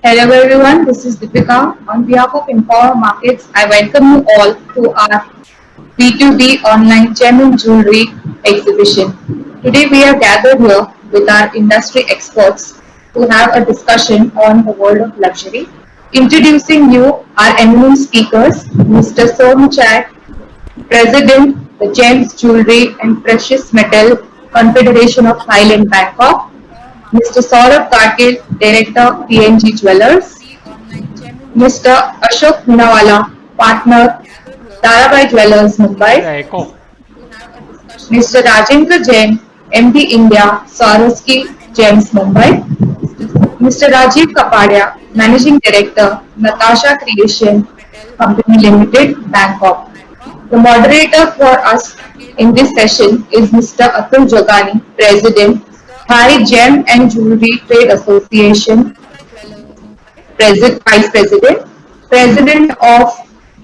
Hello everyone, this is Deepika. On behalf of Empower Markets, I welcome you all to our B2B online gem and jewelry exhibition. Today we are gathered here with our industry experts to have a discussion on the world of luxury. Introducing you our eminent speakers, Mr. Som Chai, President, the Gems Jewelry and Precious Metal Confederation of Thailand, Bangkok, Mr. Saurabh Karkil, Director, PNG Jewelers, Mr. Ashok Minawala, Partner, Tarabai Jewelers, There's Mumbai, a echo. Mr. Rajendra Jain, MD India, Swarovski Gems, Mumbai, Mr. Rajiv Kapadia, Managing Director, Natasha Creation Company Limited, Bangkok. The moderator for us in this session is Mr. Atul Jogani, President, Thai Gem and Jewelry Trade Association, Vice President, President of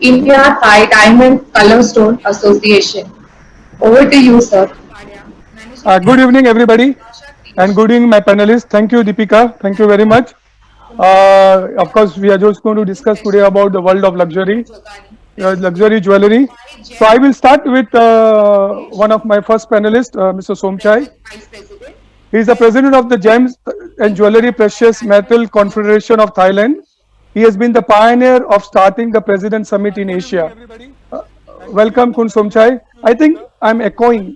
India Thai Diamond Colorstone Association. Over to you, sir. Good evening, everybody, and good evening, my panelists. Thank you, Deepika. Thank you very much. Of course, we are just going to discuss today about the world of luxury jewelry. So, I will start with one of my first panelists, Mr. Somchai. He is the president of the Gems and Jewelry Precious Metal Confederation of Thailand. He has been the pioneer of starting the President Summit in Asia. Uh, Welcome, Kun Somchai. I think I'm echoing.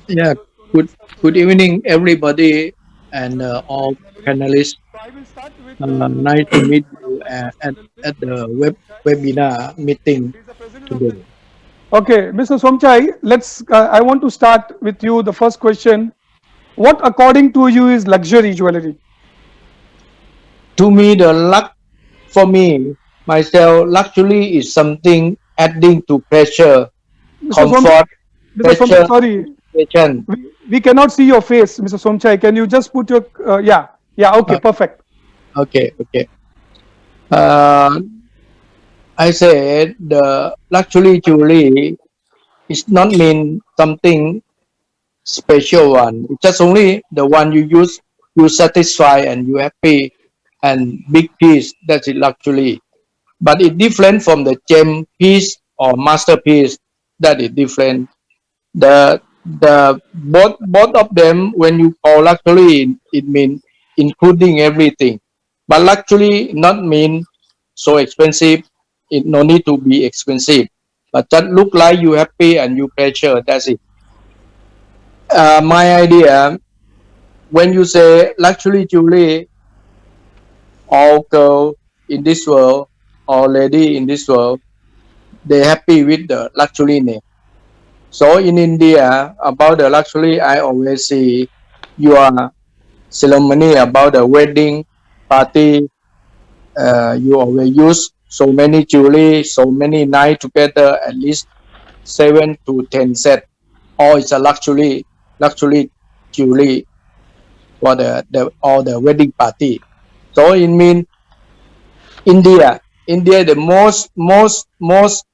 Yeah, good good evening, everybody, and all panelists. Nice to meet you at the webinar meeting today. Okay, Mr. Somchai, I want to start with you. The first question: what, according to you, is luxury jewelry? To me, for me myself, luxury is something adding to pleasure, Mr. Somchai, comfort, Mr. Somchai, pleasure, sorry, satisfaction. we cannot see your face, Mr. Somchai. Can you just put your yeah, okay, Uh, perfect. okay. Uh, I said the luxury jewelry is not mean something special one. It's just only the one you use, you satisfy and you happy and big piece. That's it luxury. But it different from the gem piece or masterpiece. That is different. The both of them when you call luxury, it means including everything. But luxury not mean so expensive. It no need to be expensive. But just look like you happy and you pleasure. That's it. My idea, when you say luxury jewelry, all girl in this world or lady in this world, they happy with the luxury name. So in India, about the luxury, I always see your ceremony about the wedding party. You always use so many jewelry, so many night together, at least 7 to 10 set. All is a luxury jewelry for the wedding party. So it means India the most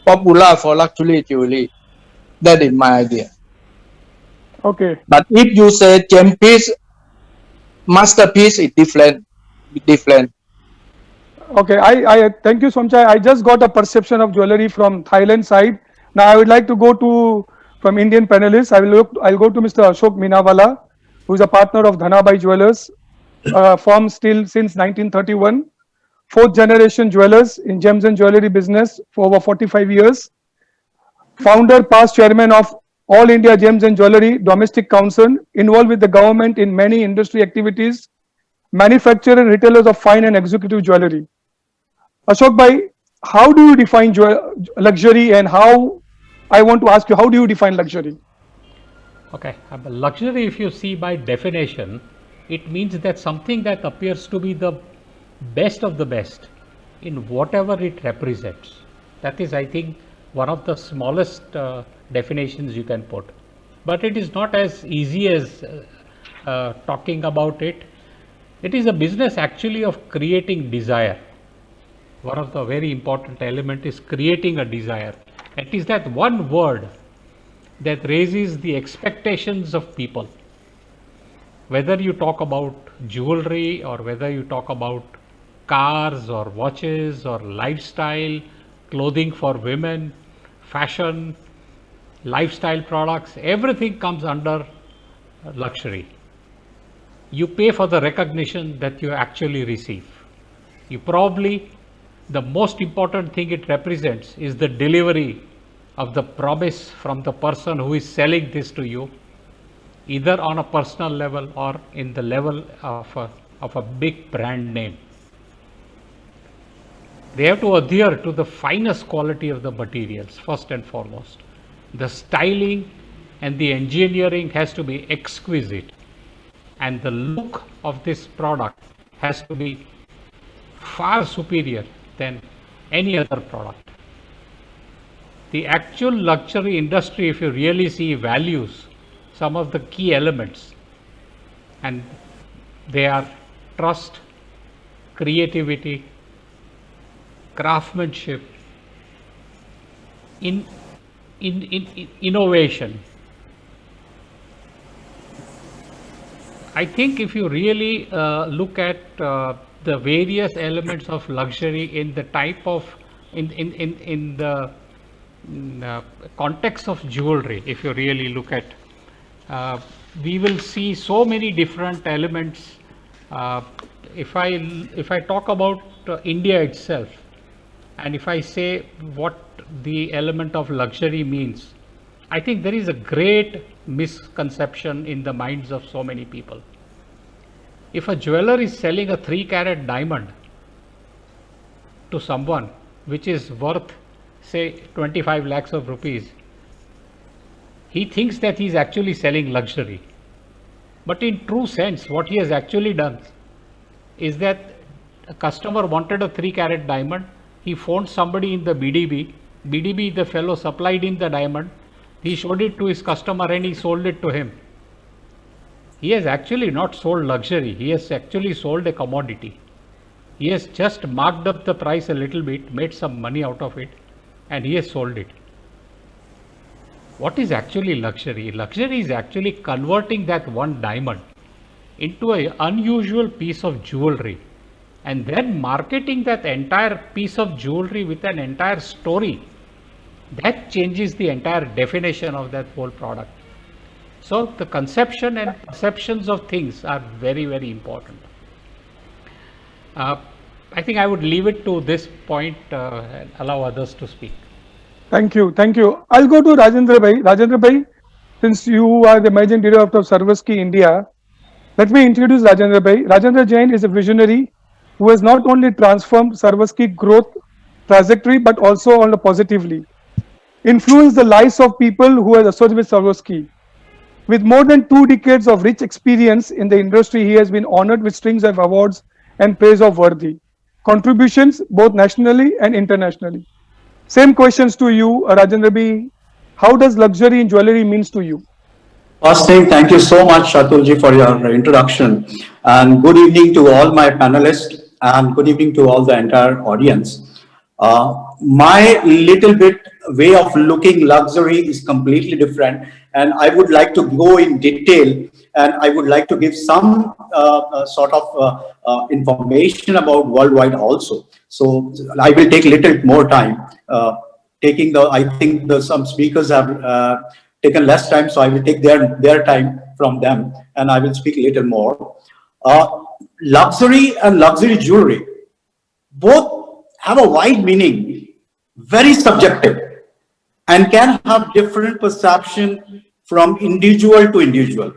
popular for luxury jewelry. That is my idea. Okay, But if you say gem piece, masterpiece is different. okay. I thank you, Somchai. I just got a perception of jewelry from Thailand side. Now I would like to go to from Indian panelists. I'll go to Mr. Ashok Minawala, who is a partner of Dhanabai Jewelers, firm still since 1931. Fourth generation jewelers in gems and jewelry business for over 45 years. Founder, past chairman of All India Gems and Jewelry Domestic Council, involved with the government in many industry activities, manufacturer and retailers of fine and executive jewelry. Ashok bhai, how do you define luxury, and how, I want to ask you, how do you define luxury? Okay, luxury, if you see by definition, it means that something that appears to be the best of the best in whatever it represents. That is, I think, one of the smallest definitions you can put. But it is not as easy as talking about it. It is a business actually of creating desire. One of the very important element is creating a desire. It is that one word that raises the expectations of people. whether you talk about jewelry or whether you talk about cars or watches or lifestyle, clothing for women, fashion, lifestyle products, everything comes under luxury. You pay for the recognition that you actually receive. You probably, the most important thing it represents is the delivery of the promise from the person who is selling this to you, either on a personal level or in the level of a big brand name. They have to adhere to the finest quality of the materials, first and foremost. The styling and the engineering has to be exquisite, and the look of this product has to be far superior than any other product. The actual luxury industry, if you really see, values some of the key elements, and they are trust, creativity, craftsmanship, in innovation. I think if you really look at the various elements of luxury in the type of in the context of jewelry, if you really look at, we will see so many different elements. If I talk about India itself, and if I say what the element of luxury means, I think there is a great misconception in the minds of so many people. If a jeweler is selling a 3-carat diamond to someone which is worth, say, 25 lakhs of rupees, he thinks that he is actually selling luxury. But in true sense, what he has actually done is that a customer wanted a 3-carat diamond. He phoned somebody in the BDB. BDB, the fellow, supplied him the diamond. He showed it to his customer and he sold it to him. He has actually not sold luxury. He has actually sold a commodity. He has just marked up the price a little bit, made some money out of it, and he has sold it. What is actually luxury? Luxury is actually converting that one diamond into an unusual piece of jewelry, and then marketing that entire piece of jewelry with an entire story. That changes the entire definition of that whole product. So the conception and perceptions of things are very, very important. I think I would leave it to this point and allow others to speak. Thank you. Thank you. I'll go to Rajendra Bhai. Rajendra Bhai, since you are the managing director of Sarvaski India, let me introduce Rajendra Bhai. Rajendra Jain is a visionary who has not only transformed Sarvaski growth trajectory but also on the positively influenced the lives of people who are associated with Sarvaski. With more than 2 decades of rich experience in the industry, he has been honored with strings of awards and praise of worthy contributions both nationally and internationally. Same questions to you, Rajendra Bhai. How does luxury in jewelry means to you? First thing, thank you so much, Shatulji, for your introduction. And good evening to all my panelists and good evening to all the entire audience. My little bit way of looking luxury is completely different, and I would like to go in detail, and I would like to give some sort of information about worldwide also. So I will take little more time. I think some speakers have taken less time, so I will take their time from them, and I will speak a little more. Luxury and luxury jewelry both have a wide meaning, very subjective, and can have different perception from individual to individual.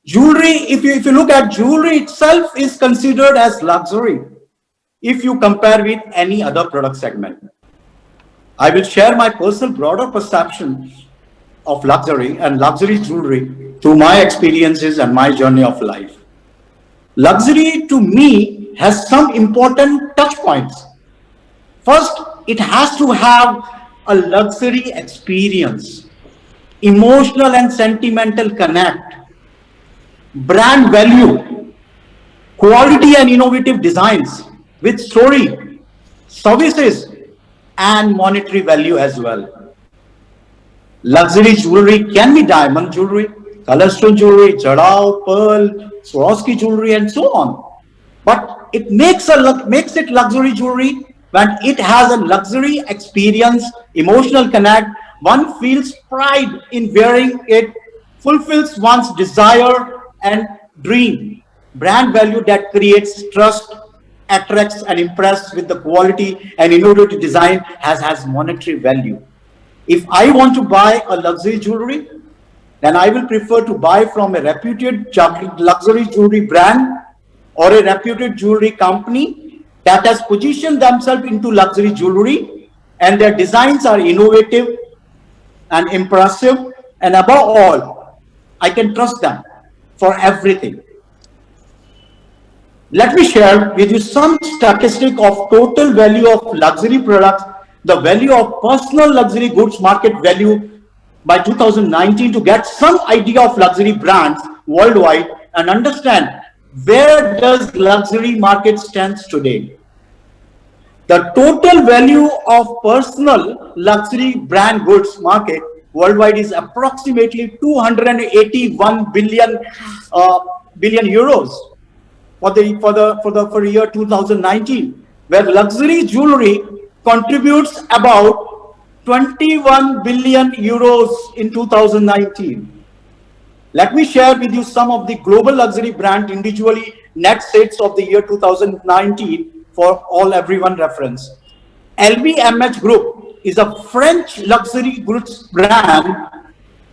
Jewelry, if you look at jewelry itself, is considered as luxury if you compare with any other product segment. I will share my personal broader perception of luxury and luxury jewelry through my experiences and my journey of life. Luxury to me has some important touch points. First, it has to have a luxury experience, emotional and sentimental connect, brand value, quality and innovative designs with story, services, and monetary value as well. Luxury jewelry can be diamond jewelry, Cholesterol jewelry, Jadao, Pearl, Swarovski jewelry, and so on. But it makes it luxury jewelry when it has a luxury experience, emotional connect. One feels pride in wearing it, fulfills one's desire and dream. Brand value that creates trust, attracts and impresses with the quality and innovative design has monetary value. If I want to buy a luxury jewelry, then I will prefer to buy from a reputed luxury jewelry brand or a reputed jewelry company that has positioned themselves into luxury jewelry and their designs are innovative and impressive, and above all, I can trust them for everything. Let me share with you some statistic of total value of luxury products, the value of personal luxury goods market value by 2019 to get some idea of luxury brands worldwide and understand where does luxury market stands today. The total value of personal luxury brand goods market worldwide is approximately 281 billion euros for the year 2019, where luxury jewelry contributes about 21 billion euros in 2019. Let me share with you some of the global luxury brand individually net sales of the year 2019 for everyone reference. LVMH Group is a French luxury goods brand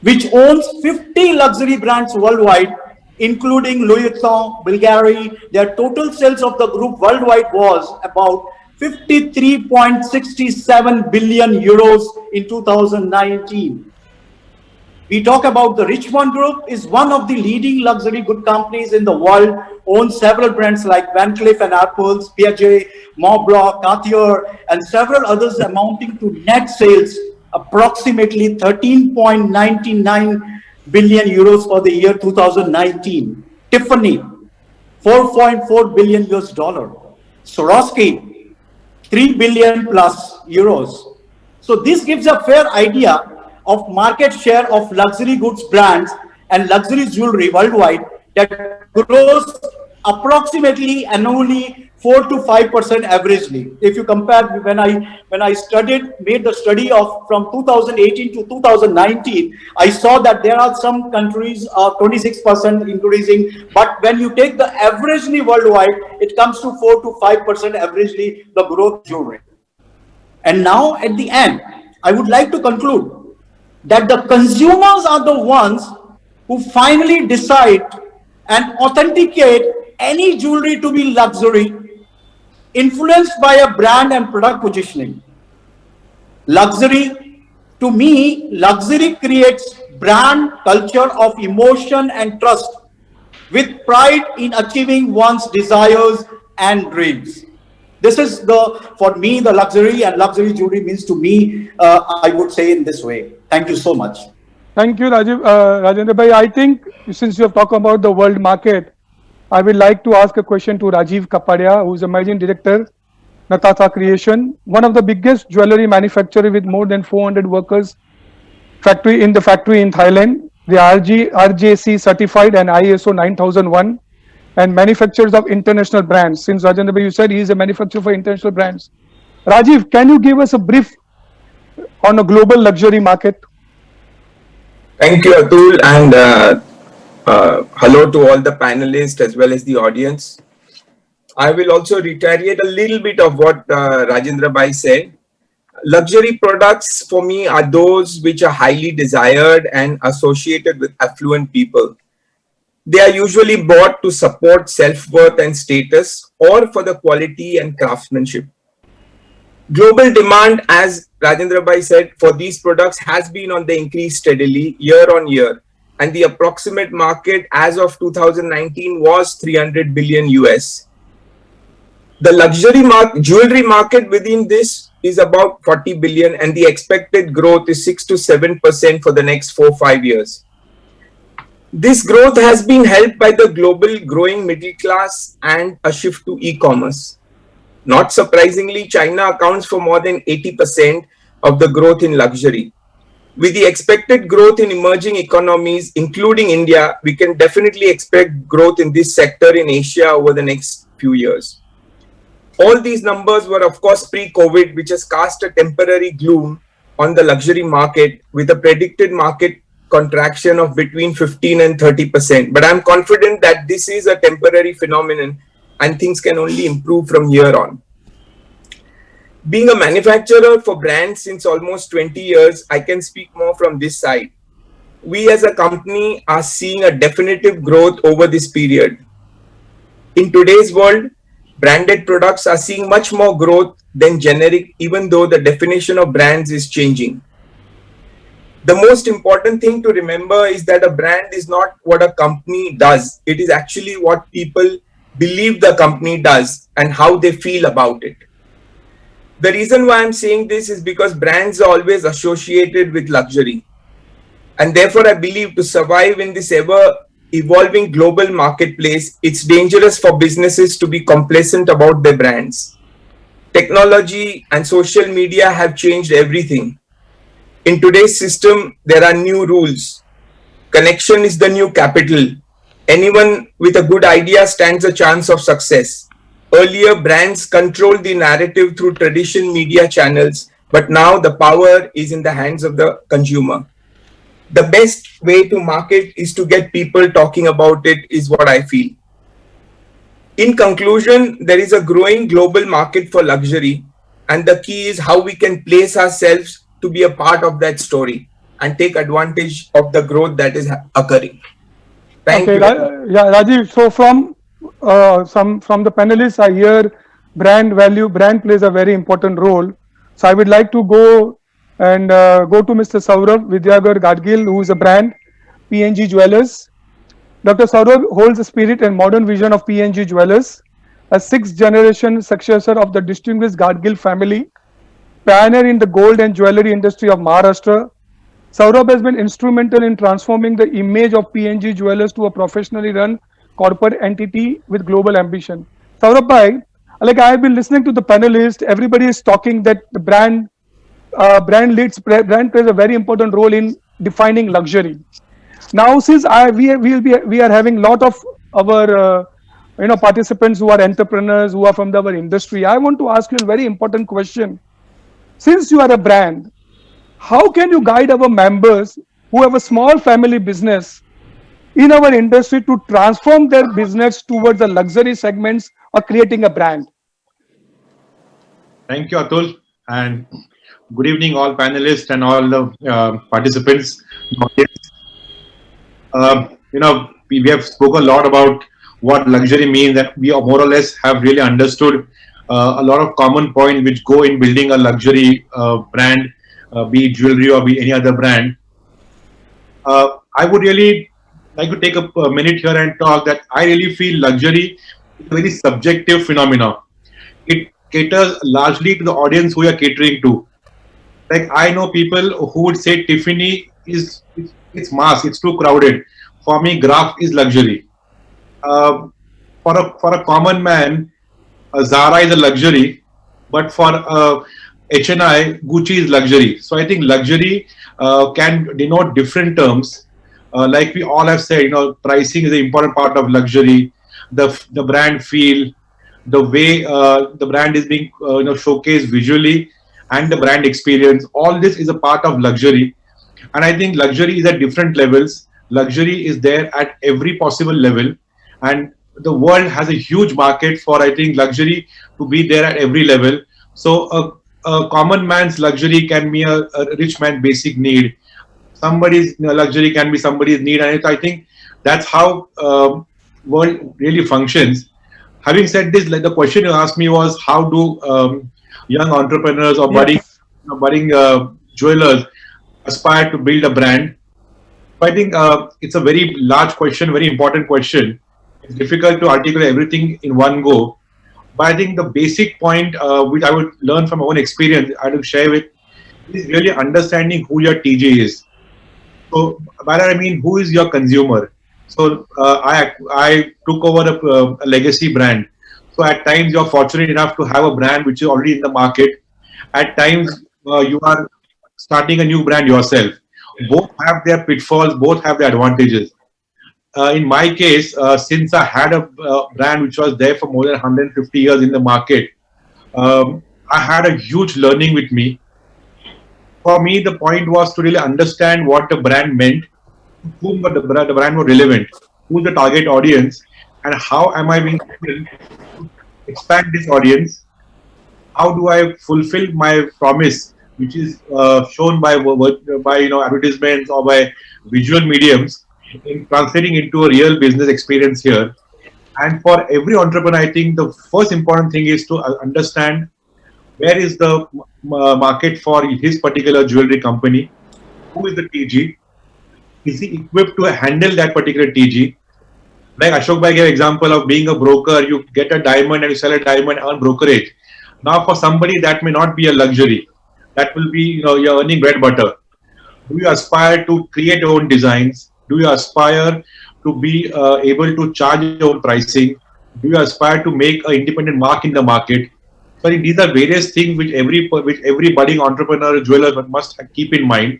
which owns 50 luxury brands worldwide, including Louis Vuitton, Bulgari. Their total sales of the group worldwide was about 53.67 billion euros in 2019. We talk about the Richemont Group is one of the leading luxury good companies in the world, owns several brands like Van Cleef & Arpels, Piaget, Montblanc, Cartier, and several others amounting to net sales approximately 13.99 billion euros for the year 2019. Tiffany, 4.4 billion US dollar. Swarovski, 3 billion plus euros. So this gives a fair idea of market share of luxury goods brands and luxury jewelry worldwide that grows approximately annually 4 to 5% averagely. If you compare when I made the study of from 2018 to 2019, I saw that there are some countries 26% increasing, but when you take the averagely worldwide, it comes to 4 to 5% averagely the growth jewelry. And now at the end, I would like to conclude that the consumers are the ones who finally decide and authenticate any jewelry to be luxury, influenced by a brand and product positioning. Luxury, to me, luxury creates brand culture of emotion and trust with pride in achieving one's desires and dreams. This is for me, the luxury and luxury jewelry means to me, I would say in this way. Thank you so much. Thank you, Rajiv. Rajendra Bhai, I think since you have talked about the world market, I would like to ask a question to Rajiv Kapadia, who is a managing director, Natasa Creation, one of the biggest jewelry manufacturer with more than 400 workers in the factory in Thailand. They are RJC certified and ISO 9001 and manufacturers of international brands. Since Rajendra Bhai, you said he is a manufacturer for international brands. Rajiv, can you give us a brief on a global luxury market? Thank you, Atul, and hello to all the panelists as well as the audience. I will also reiterate a little bit of what Rajendra Bhai said. Luxury products for me are those which are highly desired and associated with affluent people. They are usually bought to support self-worth and status or for the quality and craftsmanship. Global demand, as Rajendra Bhai said, for these products has been on the increase steadily year on year, and the approximate market as of 2019 was 300 billion US. The luxury jewelry market within this is about 40 billion, and the expected growth is 6 to 7% for the next 4-5 years. This growth has been helped by the global growing middle class and a shift to e-commerce. Not surprisingly, China accounts for more than 80% of the growth in luxury. With the expected growth in emerging economies, including India, we can definitely expect growth in this sector in Asia over the next few years. All these numbers were, of course, pre-COVID, which has cast a temporary gloom on the luxury market with a predicted market contraction of between 15 and 30%. But I'm confident that this is a temporary phenomenon and things can only improve from here on. Being a manufacturer for brands since almost 20 years, I can speak more from this side. We as a company are seeing a definitive growth over this period. In today's world, branded products are seeing much more growth than generic, even though the definition of brands is changing. The most important thing to remember is that a brand is not what a company does. It is actually what people believe the company does and how they feel about it. The reason why I'm saying this is because brands are always associated with luxury. And therefore, I believe to survive in this ever evolving global marketplace, it's dangerous for businesses to be complacent about their brands. Technology and social media have changed everything. In today's system, there are new rules. Connection is the new capital. Anyone with a good idea stands a chance of success. Earlier, brands controlled the narrative through traditional media channels, but now the power is in the hands of the consumer. The best way to market is to get people talking about it, is what I feel. In conclusion, there is a growing global market for luxury, and the key is how we can place ourselves to be a part of that story and take advantage of the growth that is occurring. Thank you. Yeah, Rajiv. So from the panelists, I hear brand value. Brand plays a very important role. So I would like to go to Mr. Saurabh Vidyagar Gadgil, who is a brand, PNG Jewelers. Dr. Saurabh holds the spirit and modern vision of PNG Jewelers, a sixth-generation successor of the distinguished Gadgil family, pioneer in the gold and jewelry industry of Maharashtra. Saurabh has been instrumental in transforming the image of PNG Jewelers to a professionally run corporate entity with global ambition. Saurabh bhai, like I have been listening to the panelists, everybody is talking that the brand plays a very important role in defining luxury. Now, since we are having a lot of our participants who are entrepreneurs, who are from our industry, I want to ask you a very important question. Since you are a brand, how can you guide our members who have a small family business in our industry to transform their business towards the luxury segments or creating a brand? Thank you, Atul, and good evening, all panelists and all the participants. We have spoken a lot about what luxury means, that we more or less have really understood a lot of common points which go in building a luxury brand, be it jewelry or be any other brand. I would really like to take a minute here and talk that I really feel luxury is a very subjective phenomenon. It caters largely to the audience who you are catering to. Like I know people who would say Tiffany it's mass, it's too crowded. For me, Graf is luxury. For a common man, Zara is a luxury, but for HNI, Gucci is luxury. So I think luxury can denote different terms. Like we all have said, pricing is an important part of luxury. The brand feel, the way the brand is being showcased visually, and the brand experience. All this is a part of luxury, and I think luxury is at different levels. Luxury is there at every possible level, and the world has a huge market for, I think, luxury to be there at every level. So a common man's luxury can be a rich man's basic need. Somebody's luxury can be somebody's need, and I think that's how world really functions. Having said this, like the question you asked me was, how do young entrepreneurs or budding jewelers aspire to build a brand? I think it's a very large question, very important question. It's difficult to articulate everything in one go. But I think the basic point which I would learn from my own experience, I will share with, is really understanding who your TJ is. So by that I mean, who is your consumer? So I took over a legacy brand. So at times you're fortunate enough to have a brand which is already in the market. At times you are starting a new brand yourself. both have their pitfalls, both have their advantages. In my case, since I had a brand which was there for more than 150 years in the market, I had a huge learning with me. For me, the point was to really understand what the brand meant, to whom the brand was relevant, who's the target audience, and how am I being able to expand this audience. How do I fulfill my promise, which is shown by advertisements or by visual mediums, in translating into a real business experience here. And for every entrepreneur, I think the first important thing is to understand where is the market for his particular jewelry company, who is the TG, is he equipped to handle that particular TG. Like Ashok Bhai gave example of being a broker, you get a diamond and you sell a diamond on brokerage. Now for somebody that may not be a luxury, that will be, you're earning bread butter. Do you aspire to create your own designs? Do you aspire to be able to charge your own pricing? Do you aspire to make an independent mark in the market? So I think these are various things which every budding entrepreneur or jeweler must keep in mind.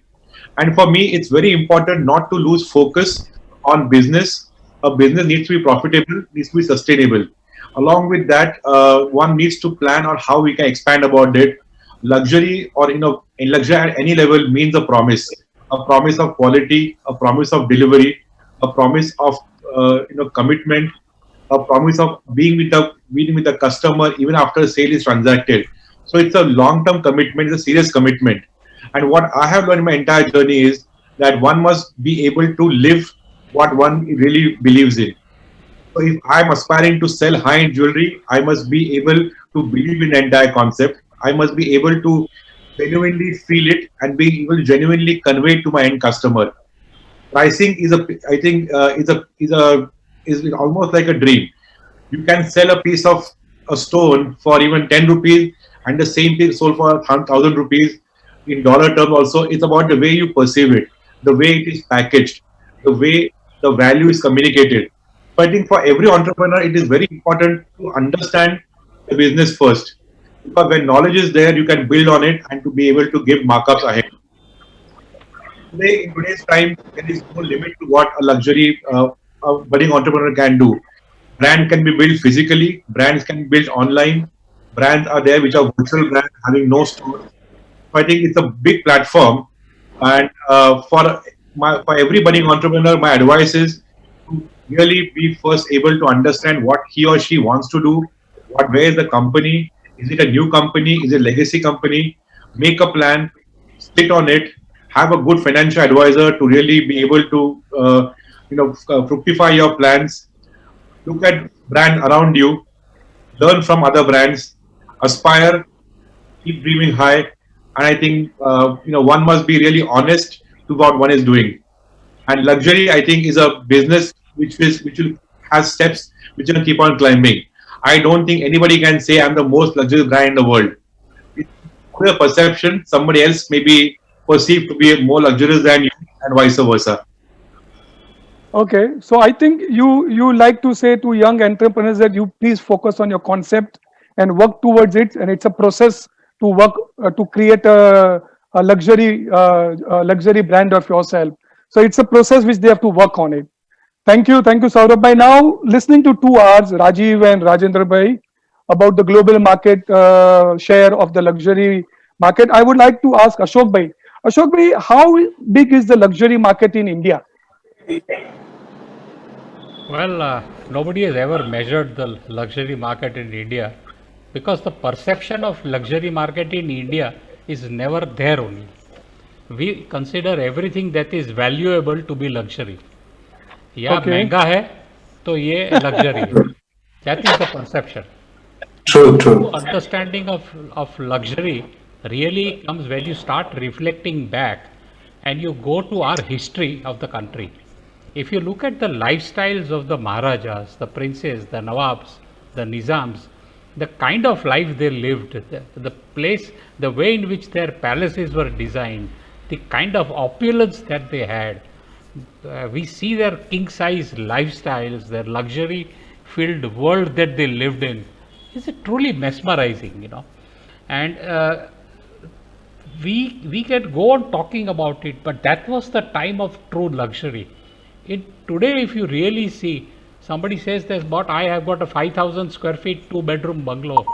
And for me, it's very important not to lose focus on business. A business needs to be profitable, needs to be sustainable. Along with that, one needs to plan on how we can expand about it. Luxury, or in luxury at any level, means a promise of quality, a promise of delivery, a promise of commitment, a promise of being with the customer even after the sale is transacted. So it's a long-term commitment, it's a serious commitment. And what I have learned in my entire journey is that one must be able to live what one really believes in. So if I'm aspiring to sell high-end jewelry, I must be able to believe in the entire concept. I must be able to genuinely feel it and be able to genuinely convey it to my end customer. Pricing is I think, is almost like a dream. You can sell a piece of a stone for even 10 rupees, and the same thing sold for 1,000 rupees in dollar terms. Also, it's about the way you perceive it, the way it is packaged, the way the value is communicated. So I think for every entrepreneur, it is very important to understand the business first, because when knowledge is there, you can build on it and to be able to give markups ahead. Today, in today's time, there is no limit to what a luxury a budding entrepreneur can do. Brand can be built physically, brands can be built online, brands are there which are virtual brands having no stores. So I think it's a big platform, and for every budding entrepreneur, my advice is to really be first able to understand what he or she wants to do, where is the company, is it a new company, is it a legacy company, make a plan, sit on it, have a good financial advisor to really be able to fructify your plans. Look at brand around you, learn from other brands, aspire, keep dreaming high, and I think one must be really honest to what one is doing. And luxury, I think, is a business which will has steps which will keep on climbing. I don't think anybody can say I'm the most luxurious brand in the world. It's a perception. Somebody else may be perceived to be more luxurious than you, and vice versa. Okay, so I think you like to say to young entrepreneurs that you please focus on your concept and work towards it, and it's a process to work to create a luxury brand of yourself. So it's a process which they have to work on it. Thank you, Saurabh Bhai. Now listening to 2 hours, Rajiv and Rajendra Bhai, about the global market share of the luxury market, I would like to ask Ashok Bhai. Ashok Bhai, how big is the luxury market in India? Well, nobody has ever measured the luxury market in India, because the perception of luxury market in India is never there only. We consider everything that is valuable to be luxury. या महंगा है तो ये luxury है. That is the perception. True. Understanding of luxury really comes when you start reflecting back and you go to our history of the country. If you look at the lifestyles of the Maharajas, the princes, the Nawabs, the Nizams, the kind of life they lived, the place, the way in which their palaces were designed, the kind of opulence that they had, we see their king-size lifestyles, their luxury-filled world that they lived in. Is it truly mesmerizing, And we can go on talking about it, but that was the time of true luxury. Today, if you really see, somebody says I have got a 5,000 square feet 2-bedroom bungalow.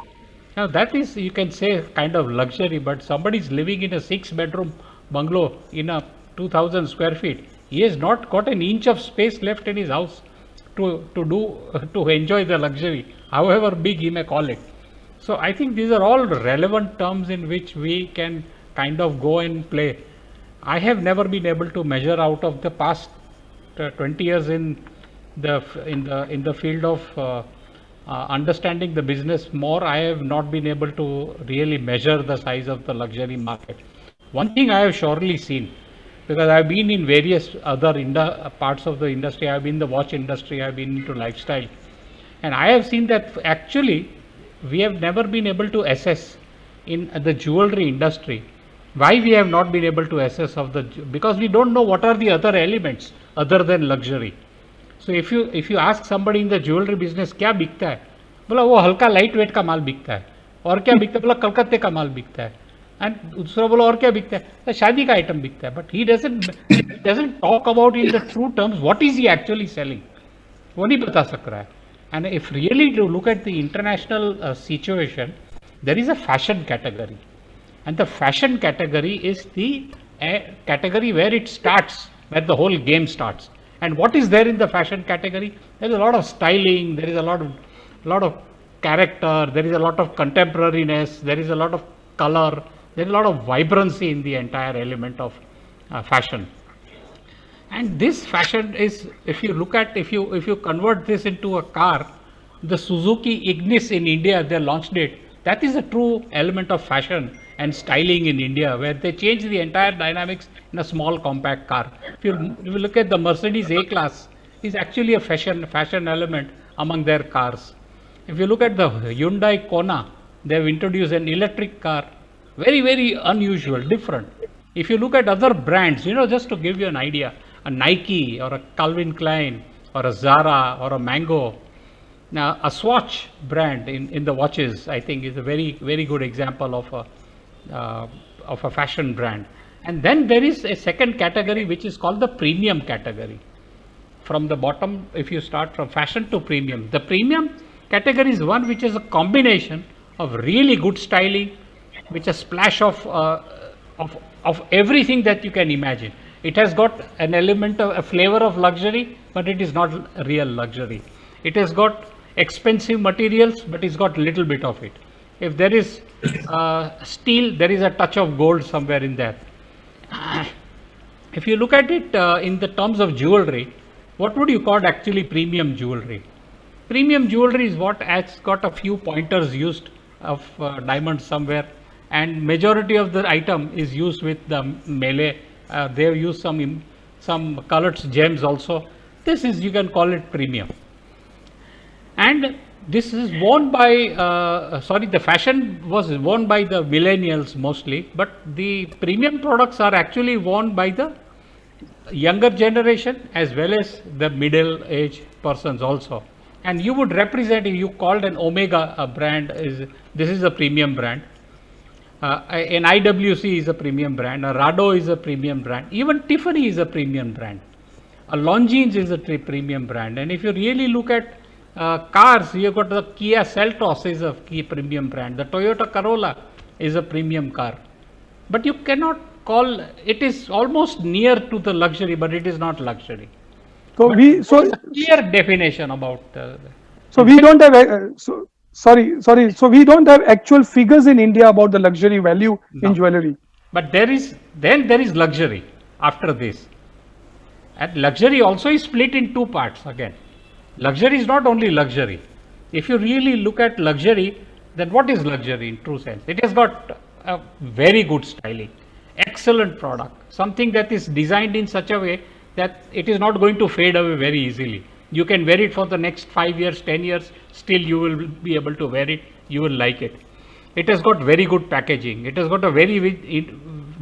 Now that is, you can say, kind of luxury, but somebody is living in a 6-bedroom bungalow in a 2,000 square feet. He has not got an inch of space left in his house to enjoy the luxury, however big he may call it. So I think these are all relevant terms in which we can kind of go and play. I have never been able to measure out of the past 20 years in the field of understanding the business more. I have not been able to really measure the size of the luxury market. One thing I have surely seen, because I have been in various other parts of the industry, I have been in the watch industry, I have been into lifestyle, and I have seen that actually we have never been able to assess in the jewelry industry. Why we have not been able to assess because we don't know what are the other elements other than luxury. So if you ask somebody in the jewelry business क्या बिकता है, बोला वो हल्का light weight का माल बिकता है, और क्या बिकता है, बोला कलकत्ते का माल बिकता है, एंड दूसरा बोला और क्या बिकता है, तो शादी का आइटम बिकता है. But he doesn't talk about in the true terms what is he actually selling, वो नहीं बता सक रहा है. And if really to look at the international situation, there is a fashion category, and the fashion category is the category where it starts, where the whole game starts. And what is there in the fashion category? There is a lot of styling, there is a lot of character, there is a lot of contemporariness, there is a lot of color, there is a lot of vibrancy in the entire element of fashion. And this fashion is, if you convert this into a car, the Suzuki Ignis in India, they launched it. That is a true element of fashion and styling in India, where they change the entire dynamics in a small compact car. If you look at the Mercedes A-Class, is actually a fashion element among their cars. If you look at the Hyundai Kona, they have introduced an electric car, very, very unusual, different. If you look at other brands, just to give you an idea, a Nike or a Calvin Klein or a Zara or a Mango. Now, a Swatch brand in the watches, I think, is a very, very good example of a fashion brand. And then there is a second category which is called the premium category. From the bottom, if you start from fashion to premium, the premium category is one which is a combination of really good styling, which a splash of everything that you can imagine. It has got an element of a flavor of luxury, but it is not real luxury. It has got expensive materials, but it's got little bit of it. If there is steel, there is a touch of gold somewhere in there. If you look at it in the terms of jewelry, what would you call actually premium jewelry? Premium jewelry is what has got a few pointers used of diamonds somewhere, and majority of the item is used with the melee. They have used some colored gems also. This is, you can call it premium. And this is worn by, the fashion was worn by the millennials mostly, but the premium products are actually worn by the younger generation as well as the middle age persons also. And you would represent, if you called an Omega brand, this is a premium brand. An IWC is a premium brand, a Rado is a premium brand, even Tiffany is a premium brand, a Longines is a premium brand. And if you really look at cars, you've got the Kia Seltos is a key premium brand, the Toyota Corolla is a premium car. But you cannot call, it is almost near to the luxury, but it is not luxury. So But we, there is a clear definition about so we don't have, so we don't have actual figures in India about the luxury value No. in jewelry. But there is luxury after this. And luxury also is split in two parts again. Luxury is not only luxury. If you really look at luxury, then what is luxury in true sense? It has got a very good styling, excellent product, something that is designed in such a way that it is not going to fade away very easily. You can wear it for the next 5 years, 10 years, still you will be able to wear it, you will like it. It has got very good packaging. It has got a very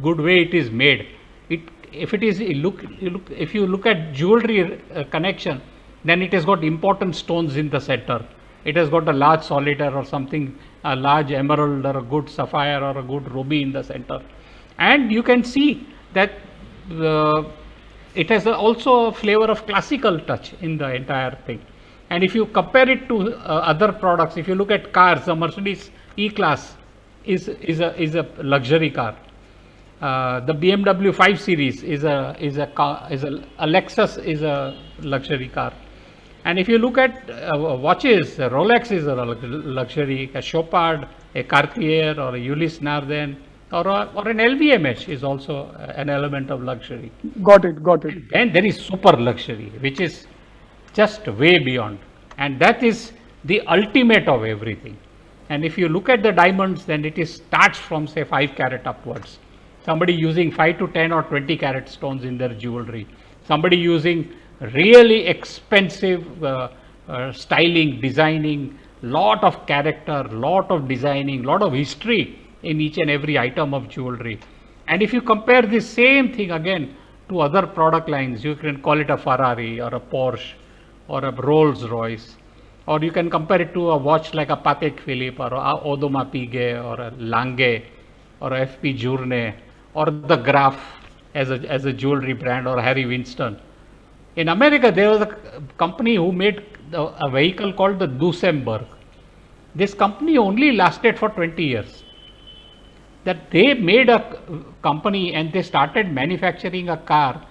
good way it is made. If you look at jewelry connection, then it has got important stones in the center. It has got a large solitaire or something, a large emerald or a good sapphire or a good ruby in the center. And you can see that it has also a flavor of classical touch in the entire thing. And if you compare it to other products, if you look at cars, the Mercedes E-Class is a luxury car. The BMW 5 Series is a Lexus is a luxury car. And if you look at watches, Rolex is a luxury, a Chopard, a Cartier, or a Ulysse Nardin, or an LVMH is also an element of luxury. Got it, got it. And there is super luxury, which is just way beyond. And that is the ultimate of everything. And if you look at the diamonds, then it starts from say 5 carat upwards. Somebody using 5 to 10 or 20 carat stones in their jewelry. Somebody using really expensive styling, designing, lot of character, lot of designing, lot of history in each and every item of jewelry. And if you compare the same thing again to other product lines, you can call it a Ferrari or a Porsche or a Rolls Royce, or you can compare it to a watch like a Patek Philippe or a Audemars Piguet or a Lange or a FP Journe or the Graf as a jewelry brand, or Harry Winston. In America, there was a company who made a vehicle called the Duesenberg. This company only lasted for 20 years. That they made a company and they started manufacturing a car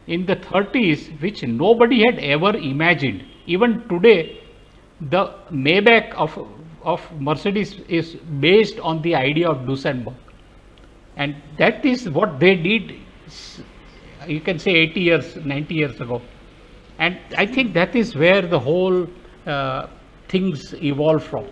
in the 30s, which nobody had ever imagined. Even today, the Maybach of Mercedes is based on the idea of Duesenberg. And that is what they did, you can say 80 years, 90 years ago. And I think that is where the whole things evolve from.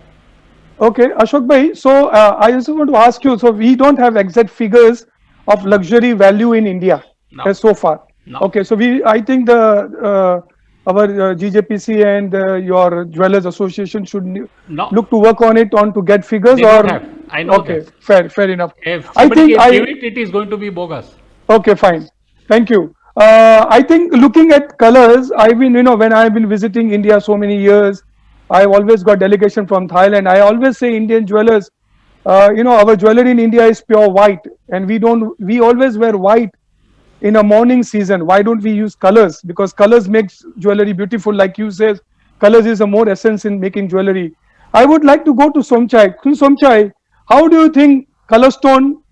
Okay, Ashok bhai, so I also want to ask you, so we don't have exact figures of luxury value in India No. so far. No. Okay, so I think our GJPC and your Jewelers Association should No. look to work on it to get figures. They or don't have. I know okay, that. fair enough. If I somebody think can give it is going to be bogus. Okay, fine. Thank you. I think looking at colors, I've been, when I've been visiting India so many years, I've always got delegation from Thailand. I always say Indian jewelers, our jewelry in India is pure white, and we always wear white in a morning season. Why don't we use colors? Because colors makes jewelry beautiful. Like you said, colors is a more essence in making jewelry. I would like to go to Somchai. Somchai, how do you think color stone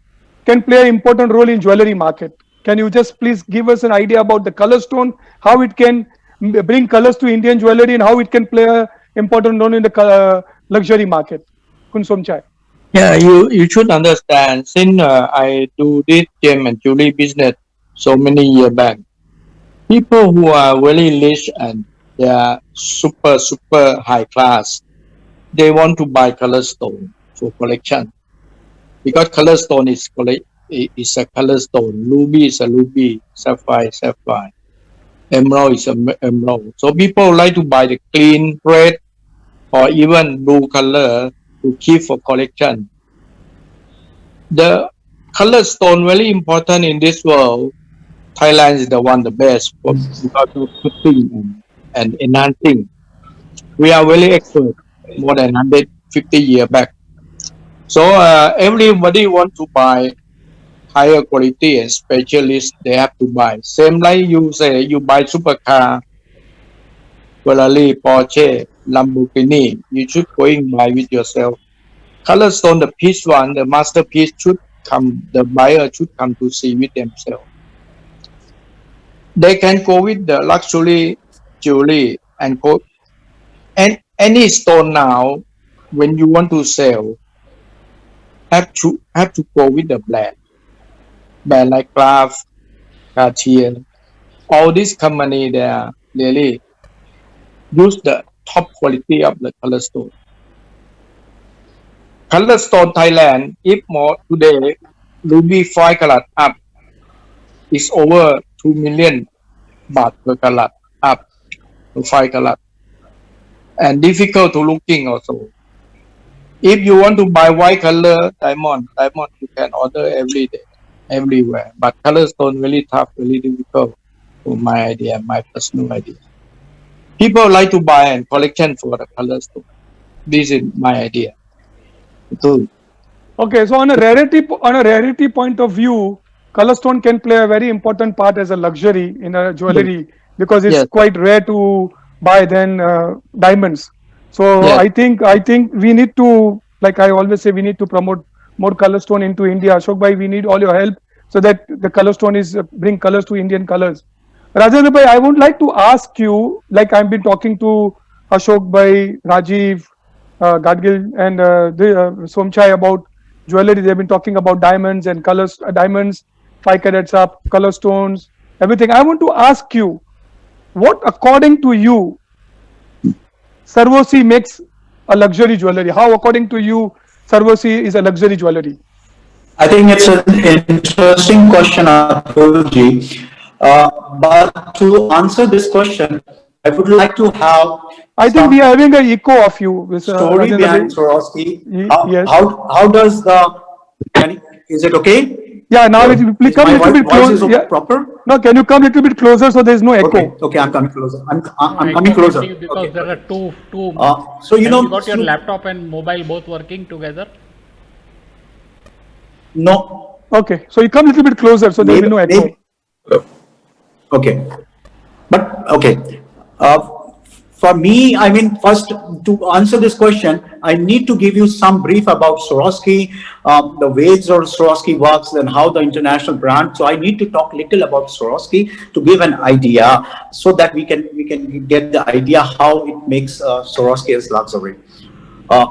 can play an important role in jewelry market? Can you just please give us an idea about the color stone, how it can bring colors to Indian jewelry, and how it can play an important role in the luxury market? Somchai. Yeah, you should understand, since I do this gem and jewelry business so many years back, people who are very rich and they are super high class, they want to buy color stone for collection, because color stone is a color stone, ruby is a ruby, sapphire, emerald is a emerald. So people like to buy the clean red or even blue color to keep for collection. The color stone very important in this world. Thailand is the best because of putting and enhancing. We are very expert more than 150 years back. So everybody want to buy higher quality and specialist, they have to buy. Same like you say, you buy supercar, Ferrari, Porsche, Lamborghini, you should go and buy with yourself. Color stone, the piece one, the masterpiece should come, the buyer should come to see with themselves. They can go with the luxury jewelry and go, and any stone now, when you want to sell, have to go with the brand like Graf, Cartier, all these company, they are really use the top quality of the color stone. Color stone Thailand, if more today, ruby 5 carat up is over 2 million baht per carat up to 5 carat, and difficult to looking also. If you want to buy white color diamond you can order every day, everywhere. But color stone really tough, really difficult. For my idea, my personal idea. People like to buy and collection for the color stone. This is my idea. Too. Okay, so on a rarity point of view, color stone can play a very important part as a luxury in a jewelry because it's Yes, quite rare to buy than diamonds. So yes. I think we need to, like I always say, we need to promote more color stone into India. Ashok bhai, we need all your help so that the color stone is bring colors to Indian colors. Rajendra bhai, I would like to ask you, like I've been talking to Ashok bhai, Rajiv, Gadgil, and Somchai about jewelry. They've been talking about diamonds and colors, diamonds, 5 carats up, color stones, everything. I want to ask you, what according to you, Sarvosi makes a luxury jewelry? How, according to you, Sarvosi is a luxury jewelry? I think it's an interesting question, Atulji. But to answer this question, I would like to have I think we some are having an echo of you, Mr. story Rajendra behind bhai. Swarovski. How, Yes. how, how does the, is it okay? Yeah, now it will Is become a my little bit voice is close. Yeah. proper? No, can you come a little bit closer so there is no echo? Okay, okay, I'm coming closer. I'm I coming can closer. see because Okay. there are two. So, you Have know, you got your laptop and mobile both working together? no, Okay, so you come a little bit closer so there will be no echo. Okay, but okay. For me, I mean, first to answer this question, I need to give you some brief about Swarovski, the ways or Swarovski works, and how the international brand. So I need to talk little about Swarovski to give an idea, so that we can get the idea how it makes Swarovski as luxury. Uh,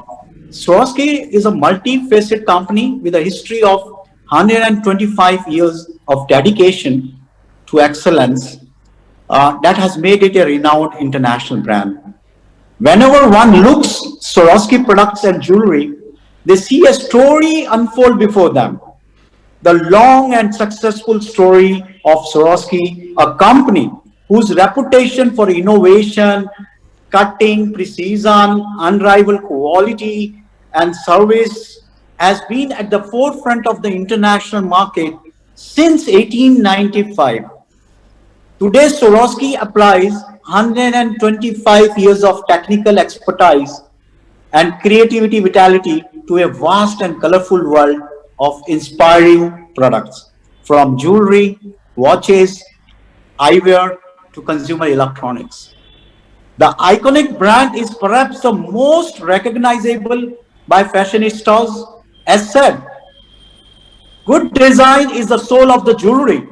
Swarovski is a multi-faceted company with a history of 125 years of dedication to excellence that has made it a renowned international brand. Whenever one looks Swarovski products and jewelry, they see a story unfold before them. The long and successful story of Swarovski, a company whose reputation for innovation, cutting, precision, unrivaled quality, and service has been at the forefront of the international market since 1895. Today, Swarovski applies 125 years of technical expertise and creativity vitality to a vast and colorful world of inspiring products, from jewelry, watches, eyewear to consumer electronics. The iconic brand is perhaps the most recognizable by fashionistas. As said, good design is the soul of the jewelry.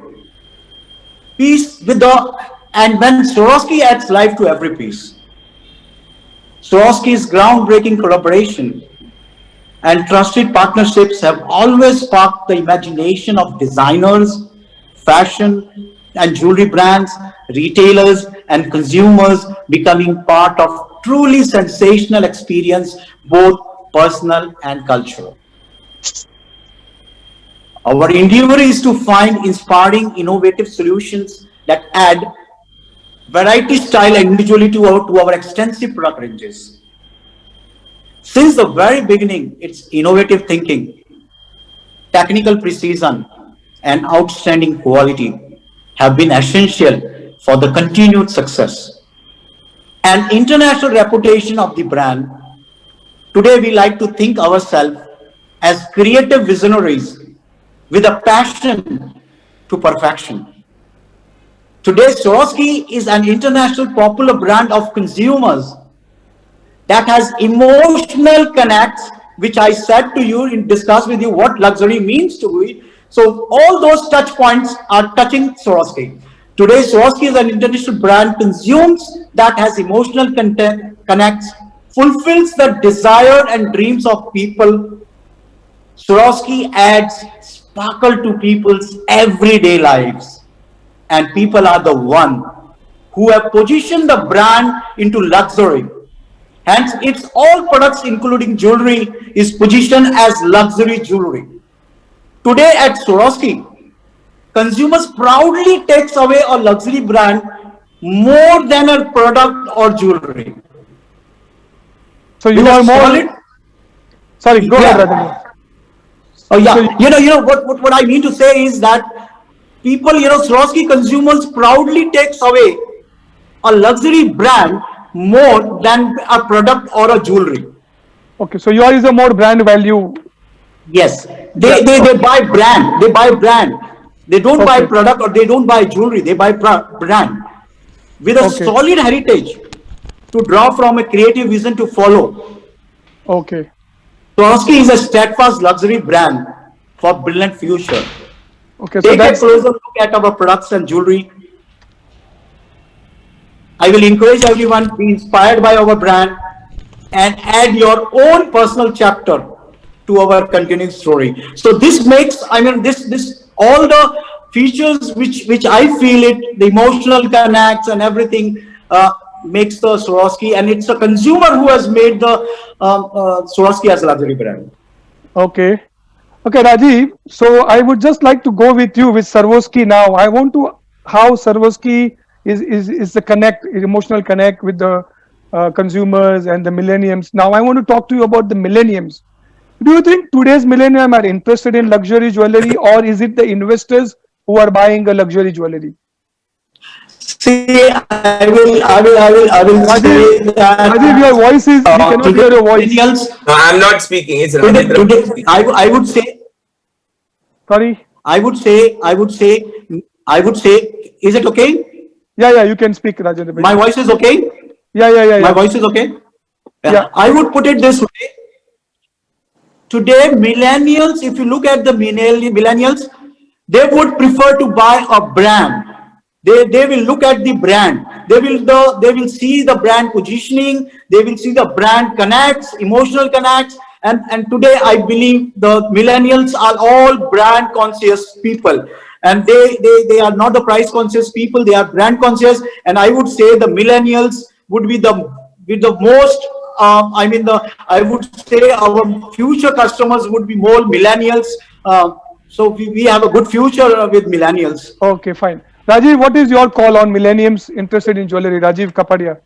Piece with the, and when Swarovski adds life to every piece. Swarovski's groundbreaking collaboration and trusted partnerships have always sparked the imagination of designers, fashion and jewelry brands, retailers and consumers, becoming part of truly sensational experience, both personal and cultural. Our endeavor is to find inspiring, innovative solutions that add variety, style, and individuality to our extensive product ranges. Since the very beginning, its innovative thinking, technical precision, and outstanding quality have been essential for the continued success and international reputation of the brand. Today, we like to think ourselves as creative visionaries with a passion to perfection. Today, Swarovski is an international popular brand of consumers that has emotional connects, which I said to you in discuss with you what luxury means to me. So all those touch points are touching Swarovski. Today, Swarovski is an international brand consumes that has emotional connects, fulfills the desire and dreams of people. Swarovski adds sparkle to people's everyday lives, and people are the one who have positioned the brand into luxury. Hence, its all products, including jewelry, is positioned as luxury jewelry. Today at Swarovski, consumers proudly takes away a luxury brand more than a product or jewelry. So you With are a more. solid, Sorry, go ahead, yeah. Rajendra. Oh yeah, So- you know what I mean to say is that people, Swarovski consumers proudly takes away a luxury brand more than a product or a jewelry. Okay, so yours is a more brand value. Yes, Yeah. they buy brand. They buy brand. They don't buy Okay. product or they don't buy jewelry. They buy brand with a Okay. solid heritage to draw from a creative vision to follow. Okay. Swarovski is a steadfast luxury brand for brilliant future. Okay. So Take a that's closer look at our products and jewelry. I will encourage everyone to be inspired by our brand and add your own personal chapter to our continuing story. So this makes, I mean, this all the features which I feel it, the emotional connects and everything makes the Swarovski, and it's a consumer who has made the Swarovski as a luxury brand. okay. Okay, Rajiv. So I would just like to go with you with Swarovski now. I want to how Swarovski is the connect, emotional connect with the consumers and the millenniums. Now I want to talk to you about the millenniums. Do you think today's millennium are interested in luxury jewelry, or is it the investors who are buying a luxury jewelry? See, I will Rajiv, say Rajiv, your that voice is, we cannot today hear your voice. millennials, No, I'm not speaking. It's today Rajendra today speaking. I would say Sorry. I would say, I would say, is it okay? Yeah, yeah, you can speak, Rajendra bhai. My voice is okay? Yeah, yeah, yeah, My yeah. voice is okay? Yeah. Yeah. I would put it this way. Today, millennials, if you look at the millennials, they would prefer to buy a brand. They will look at the brand. They will see the brand positioning. They will see the brand connects, emotional connects. And today, I believe the millennials are all brand conscious people, and they are not the price conscious people. They are brand conscious, and I would say the millennials would be the most I mean, I would say our future customers would be more millennials. So we have a good future with millennials. Okay, fine. Rajiv, what is your call on millenniums interested in jewelry? Rajiv Kapadia.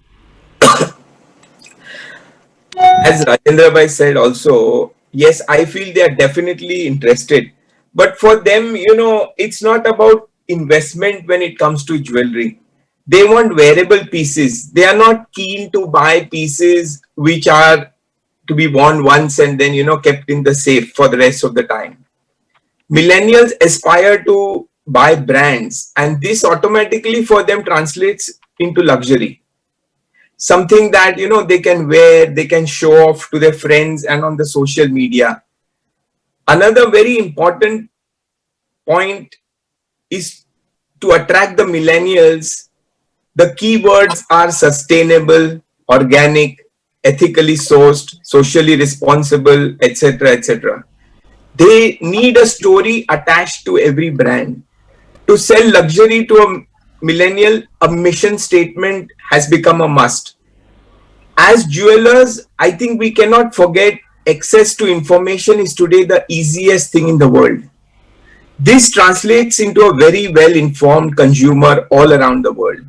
As Rajendra Bhai said also, yes, I feel they are definitely interested. But for them, it's not about investment when it comes to jewelry. They want wearable pieces. They are not keen to buy pieces which are to be worn once and then, kept in the safe for the rest of the time. Millennials aspire to buy brands, and this automatically for them translates into luxury, something that they can wear, they can show off to their friends and on the social media. Another very important point is to attract the millennials. The keywords are sustainable, organic, ethically sourced, socially responsible, etc., etc. They need a story attached to every brand. To sell luxury to a millennial, a mission statement has become a must. As jewelers, I think we cannot forget access to information is today the easiest thing in the world. This translates into a very well informed consumer all around the world.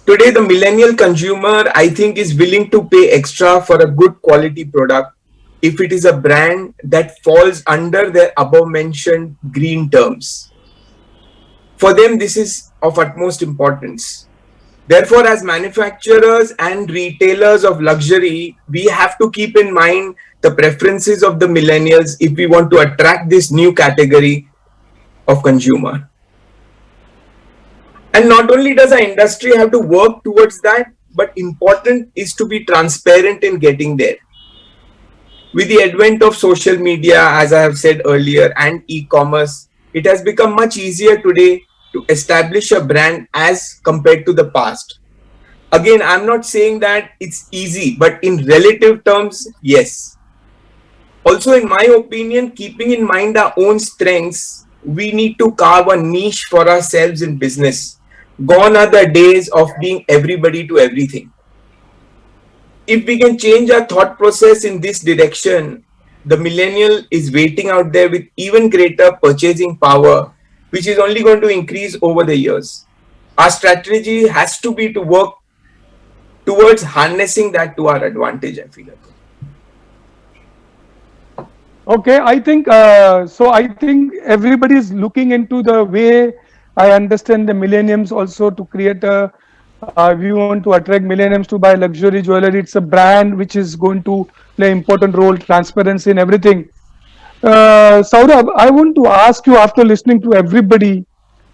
Today, the millennial consumer, I think, is willing to pay extra for a good quality product if it is a brand that falls under the above mentioned green terms. For them, this is of utmost importance. Therefore, as manufacturers and retailers of luxury, we have to keep in mind the preferences of the millennials if we want to attract this new category of consumer. And not only does our industry have to work towards that, but important is to be transparent in getting there. With the advent of social media, as I have said earlier, and e-commerce, it has become much easier today to establish a brand as compared to the past. Again, I'm not saying that it's easy, but in relative terms, yes. Also, in my opinion, keeping in mind our own strengths, we need to carve a niche for ourselves in business. Gone are the days of being everybody to everything. If we can change our thought process in this direction, the millennial is waiting out there with even greater purchasing power, which is only going to increase over the years. Our strategy has to be to work towards harnessing that to our advantage, I feel. Okay, I think so. I think everybody is looking into the way I understand the millenniums also to create a. We want to attract millenniums to buy luxury jewelry. It's a brand which is going to play important role, transparency in everything. Saurabh, I want to ask you, after listening to everybody,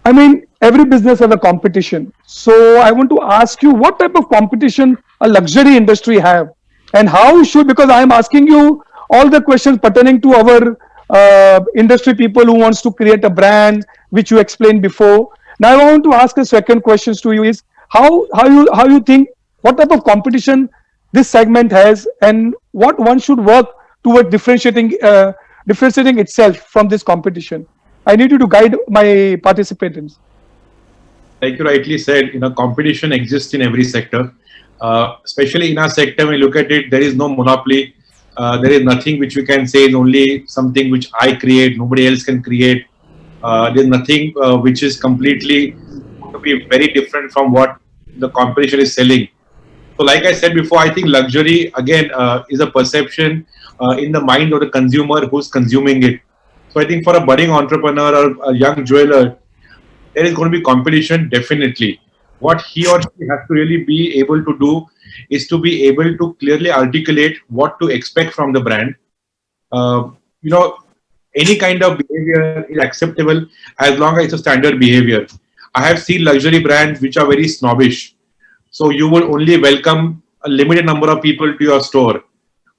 I mean, every business has a competition. So I want to ask you, what type of competition a luxury industry have, and how should, because I am asking you all the questions pertaining to our industry people who wants to create a brand, which you explained before. Now I want to ask a second questions to you is how you think, what type of competition this segment has, and what one should work toward differentiating itself from this competition. I need you to guide my participants. Like you rightly said, competition exists in every sector. Especially in our sector, when we look at it, there is no monopoly. There is nothing which we can say is only something which I create, nobody else can create. There's nothing which is completely going to be very different from what the competition is selling. So, like I said before, I think luxury again is a perception in the mind of the consumer who's consuming it. So, I think for a budding entrepreneur or a young jeweler, there is going to be competition definitely. What he or she has to really be able to do is to be able to clearly articulate what to expect from the brand. Uh, you know, any kind of behavior is acceptable as long as it's a standard behavior. I have seen luxury brands which are very snobbish. So you will only welcome a limited number of people to your store.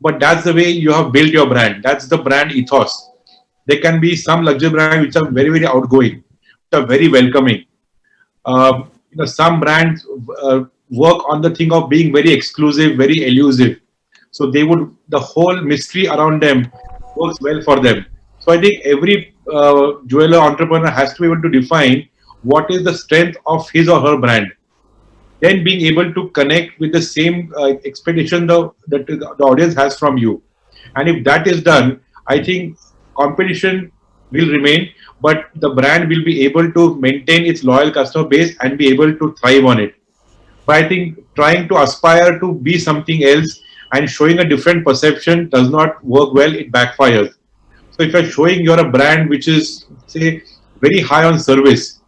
But that's the way you have built your brand. That's the brand ethos. There can be some luxury brands which are very, very outgoing, which are very welcoming. Some brands work on the thing of being very exclusive, very elusive. So the whole mystery around them works well for them. So I think every jeweler entrepreneur has to be able to define what is the strength of his or her brand, then being able to connect with the same expectation the audience has from you. And if that is done, I think competition will remain, but the brand will be able to maintain its loyal customer base and be able to thrive on it. But I think trying to aspire to be something else and showing a different perception does not work well, it backfires. So if you're showing you're a brand which is, say, very high on service,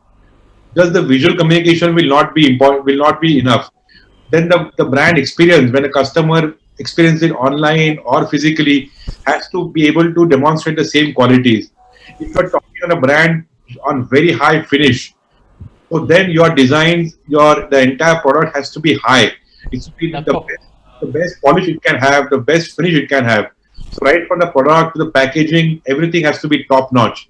just the visual communication will not be important, will not be enough. Then the brand experience, when a customer experiences it online or physically, has to be able to demonstrate the same qualities. If you're talking on a brand on very high finish, so then your designs, the entire product has to be high. It's to be the best polish it can have, the best finish it can have. So right from the product to the packaging, everything has to be top notch.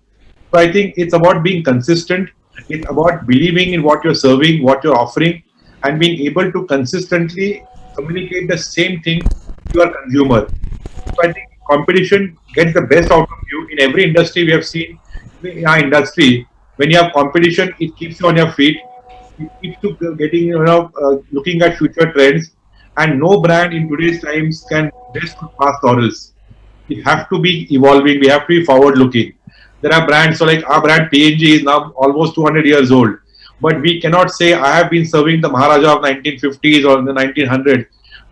So I think it's about being consistent. It's about believing in what you're serving, what you're offering, and being able to consistently communicate the same thing to your consumer. So I think competition gets the best out of you. In every industry we have seen, in our industry, when you have competition, it keeps you on your feet. It keeps you getting, looking at future trends. And no brand in today's times can rest on past laurels. We have to be evolving. We have to be forward looking. There are brands, so like our brand PNG is now almost 200 years old. But we cannot say I have been serving the Maharaja of 1950s or the 1900s.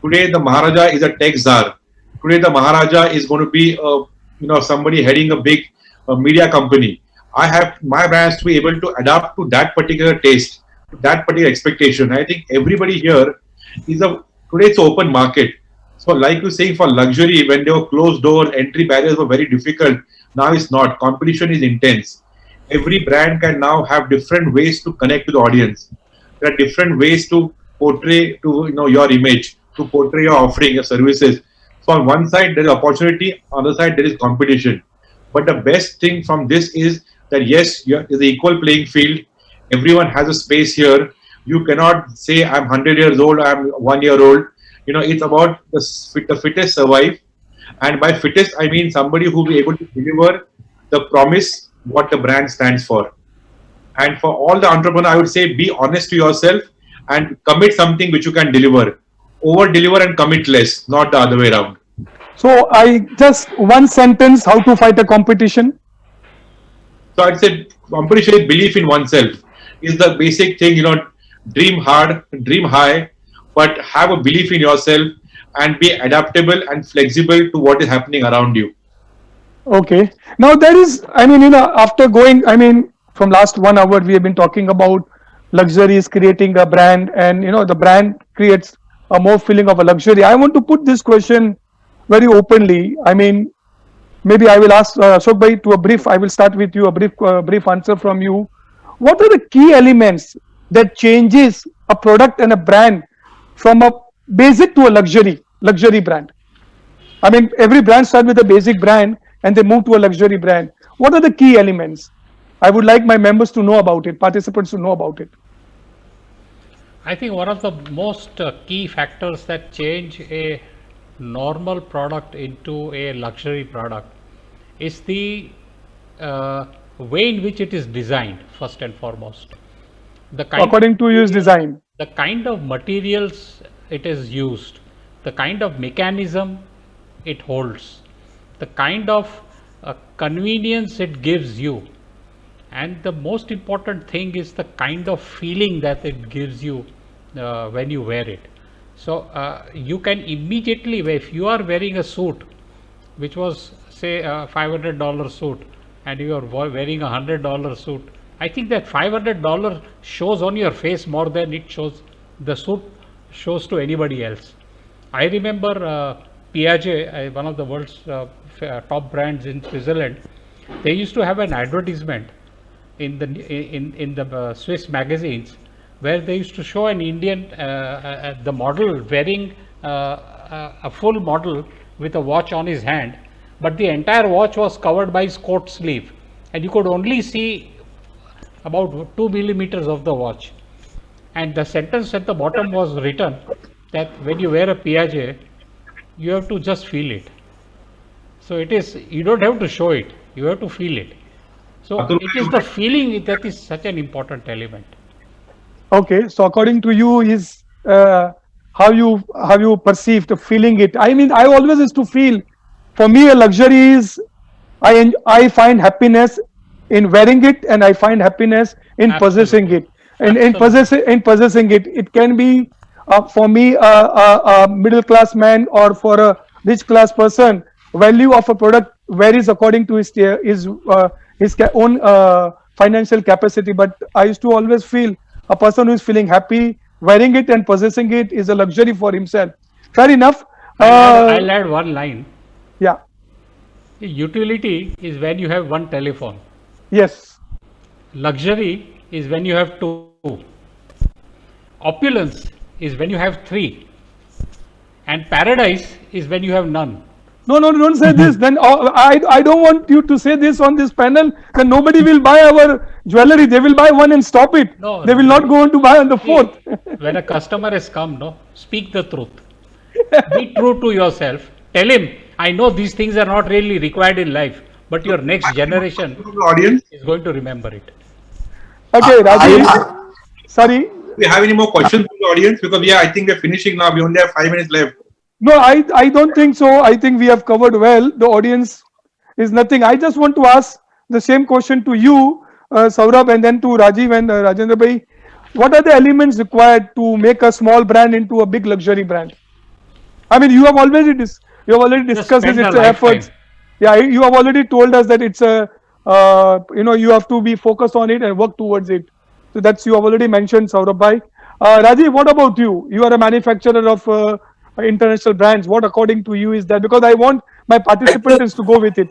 Today the Maharaja is a tech czar. Today the Maharaja is going to be somebody heading a big media company. I have my brands to be able to adapt to that particular taste, to that particular expectation. I think everybody here is today it's an open market. So like you saying, for luxury, when there were closed doors, entry barriers were very difficult. Now it's not. Competition is intense. Every brand can now have different ways to connect to the audience. There are different ways to portray to your image, to portray your offering, your services. So on one side there is opportunity, on the other side there is competition. But the best thing from this is that yes, it's the equal playing field. Everyone has a space here. You cannot say I'm 100 years old, I'm 1 year old. It's about the fittest survive. And by fittest, I mean somebody who will be able to deliver the promise, what the brand stands for. And for all the entrepreneurs, I would say be honest to yourself and commit something which you can deliver. Over deliver and commit less, not the other way around. So I just one sentence, how to fight a competition. So I'd say competition is belief in oneself is the basic thing. Dream hard, dream high, but have a belief in yourself and be adaptable and flexible to what is happening around you. Okay. Now there is, after going, from last 1 hour, we have been talking about luxuries, creating a brand, and the brand creates a more feeling of a luxury. I want to put this question very openly. maybe I will ask Ashok bhai to a brief. I will start with you, a brief answer from you. What are the key elements that changes a product and a brand from a basic to a luxury brand? I mean, every brand starts with a basic brand and they move to a luxury brand. What are the key elements? I would like my members to know about it, participants to know about it. I think one of the most key factors that change a normal product into a luxury product is the way in which it is designed, first and foremost. According to use design. The kind of materials it is used, the kind of mechanism it holds, the kind of convenience it gives you, and the most important thing is the kind of feeling that it gives you when you wear it. So you can immediately, if you are wearing a suit which was say a $500 suit and you are wearing a $100 suit, I think that $500 shows on your face more than it shows, the suit shows to anybody else. I remember Piaget, one of the world's top brands in Switzerland. They used to have an advertisement in the Swiss magazines where they used to show an Indian the model wearing a full model with a watch on his hand, but the entire watch was covered by his coat sleeve, and you could only see about 2 millimeters of the watch. And the sentence at the bottom was written that when you wear a Piaget, you have to just feel it. So it is, you don't have to show it, you have to feel it. So it is the feeling that is such an important element. Okay, so according to you is how you perceive the feeling it. I mean, I always used to feel, for me a luxury is I find happiness in wearing it, and I find happiness in possessing it. And in possessing it, it can be for me a middle class man or for a rich class person. Value of a product varies according to his own financial capacity. But I used to always feel a person who is feeling happy wearing it and possessing it is a luxury for himself. Fair enough. I'll add one line. Yeah. Utility is when you have one telephone. Yes. Luxury is when you have two. Opulence is when you have three. And paradise is when you have none. No, don't say this. Then I don't want you to say this on this panel. Then nobody will buy our jewelry. They will buy one and stop it. No, they will not go on to buy on the fourth. When a customer has come, speak the truth. Be true to yourself. Tell him, I know these things are not really required in life, but your next generation is going to remember it. Okay, Rajiv. Sorry. Do we have any more questions from the audience? Because I think we're finishing now. We only have 5 minutes left. No, I don't think so. I think we have covered well. The audience is nothing. I just want to ask the same question to you, Saurabh, and then to Rajiv and Rajendra bhai. What are the elements required to make a small brand into a big luxury brand? I mean, you have already discussed its efforts. Yeah, you have already told us that it's a you have to be focused on it and work towards it. So that's, you have already mentioned, Saurabh bhai. Rajiv, what about you? You are a manufacturer of international brands. What according to you is that? Because I want my participants to go with it.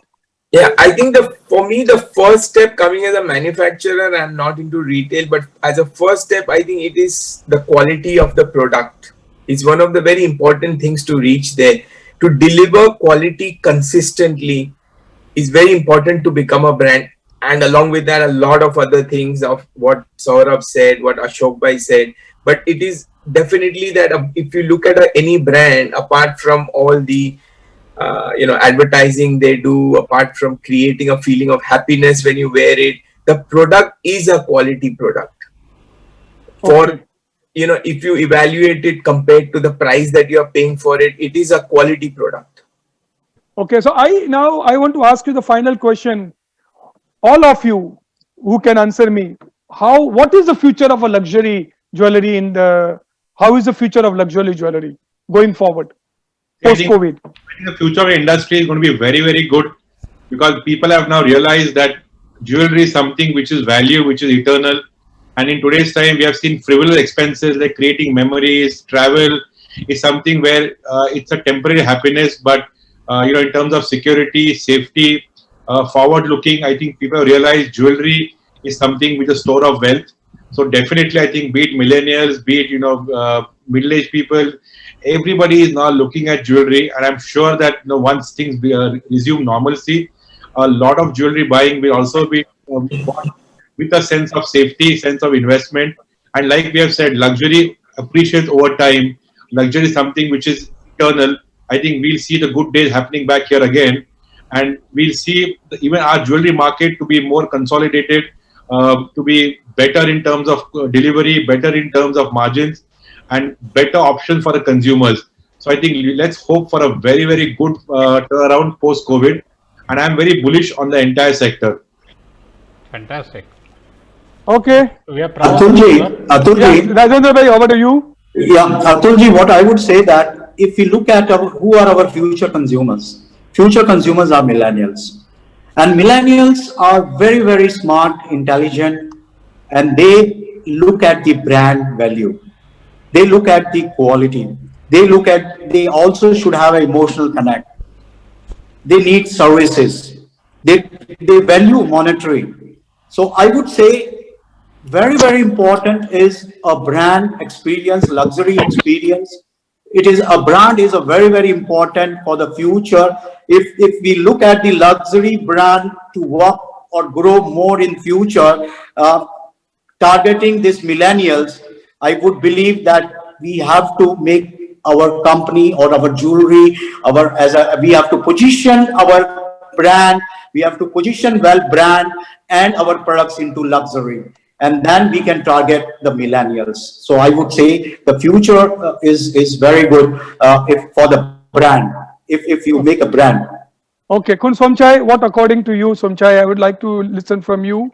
Yeah, I think for me the first step, coming as a manufacturer, I'm not into retail, but as a first step, I think it is the quality of the product. It's one of the very important things to reach there. To deliver quality consistently is very important to become a brand. And along with that, a lot of other things of what Saurabh said, what Ashok bhai said. But it is definitely that if you look at any brand, apart from all the advertising they do, apart from creating a feeling of happiness when you wear it, the product is a quality product. For if you evaluate it compared to the price that you are paying for it, it is a quality product. Okay, so I want to ask you the final question. All of you who can answer me, what is the future of a luxury jewelry how is the future of luxury jewelry going forward post-COVID? I think the future of the industry is going to be very, very good, because people have now realized that jewelry is something which is value, which is eternal. And in today's time, we have seen frivolous expenses like creating memories, travel is something where it's a temporary happiness, but in terms of security, safety, forward looking. I think people realize jewelry is something with a store of wealth. So definitely, I think be it millennials, be it middle-aged people, everybody is now looking at jewelry, and I'm sure that once things resume normalcy, a lot of jewelry buying will also be bought with a sense of safety, sense of investment, and like we have said, luxury appreciates over time. Luxury is something which is eternal. I think we'll see the good days happening back here again, and we'll see even our jewelry market to be more consolidated, to be better in terms of delivery, better in terms of margins, and better options for the consumers. So I think let's hope for a very, very good turnaround post COVID, and I'm very bullish on the entire sector. Fantastic. Okay. We are proud. Atulji, Rajendra bhai, over to you. yeah, Atulji, what I would say that if we look at who are our future consumers are millennials. And millennials are very, very smart, intelligent, and they look at the brand value. They look at the quality. They also should have an emotional connect. They need services. They value monetary. So I would say very, very important is a brand experience, luxury experience. A brand is a very, very important for the future. If we look at the luxury brand to work or grow more in future, targeting these millennials, I would believe that we have to make our company or our jewelry, we have to position our brand, we have to position well brand and our products into luxury, and then we can target the millennials. So I would say the future is very good if for the brand, if you make a brand. Okay, Kun Somchai, what according to you, Somchai? I would like to listen from you.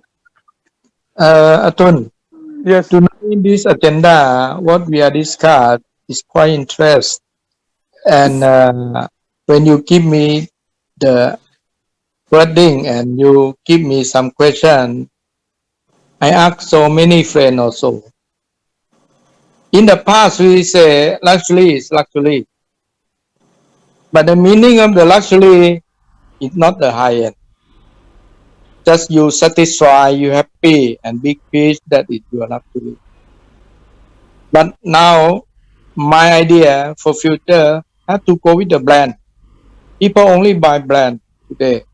Atun, Yes. tonight in this agenda, what we are discussed is quite interesting. And when you give me the wording and you give me some question, I ask so many friends also. In the past, we say luxury is luxury, but the meaning of the luxury is not the high end. Just you satisfy, you happy and big peace, that is your luxury. But now, my idea for future have to go with the brand. People only buy brand today.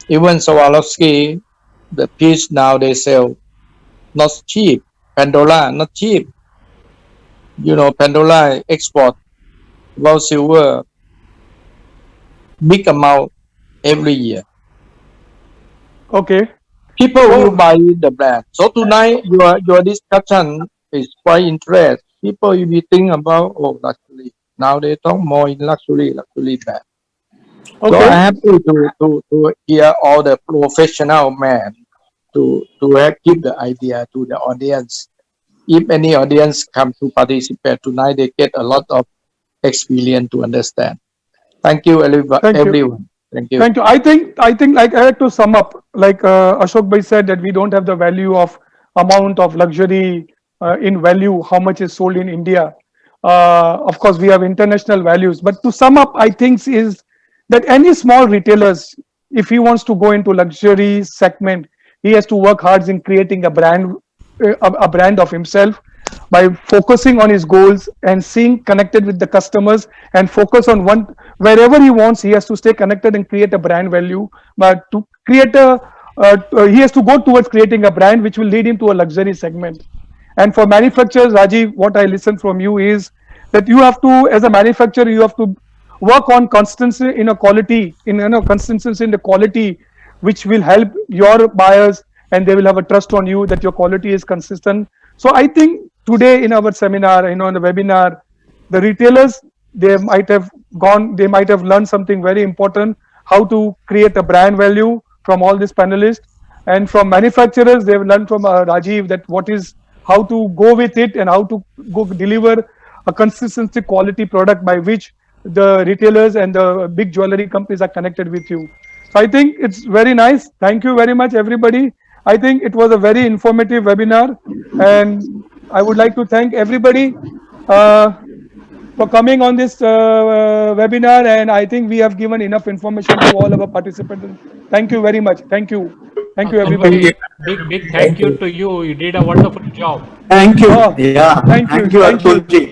Even Swarovski, the piece now they sell not cheap. Pandora not cheap. Pandora export raw silver big amount every year. Okay. People will buy the brand. So tonight your discussion is quite interesting. People will be thinking about luxury. Now they talk more in luxury brand. Okay. So I have to hear all the professional men to give the idea to the audience. If any audience come to participate tonight, they get a lot of experience to understand. Thank you, everyone. Thank you. Thank you. I think like I had to sum up, like Ashok Bhai said, that we don't have the value of amount of luxury in value, how much is sold in India. Of course, we have international values. But to sum up, I think is that any small retailers, if he wants to go into luxury segment, he has to work hard in creating a brand of himself by focusing on his goals and staying connected with the customers and focus on wherever he wants. He has to stay connected and create a brand value. But to create he has to go towards creating a brand which will lead him to a luxury segment. And for manufacturers, Rajiv, what I listen from you is that you have to, as a manufacturer, you have to work on consistency in a quality, consistency in the quality, which will help your buyers, and they will have a trust on you that your quality is consistent. So I think today in our seminar, in the webinar, the retailers, they might have learned something very important, how to create a brand value from all these panelists. And from manufacturers, they've learned from Rajiv that how to go with it and how to go deliver a consistency quality product by which the retailers and the big jewelry companies are connected with you. So I think it's very nice. Thank you very much, everybody. I think it was a very informative webinar, and I would like to thank everybody. for coming on this webinar, and I think we have given enough information to all our participants. Thank you very much. Thank you. Thank you, everybody. Big thank you to you. You did a wonderful job. Thank you. Oh, Yeah. thank you, thank you. Atulji.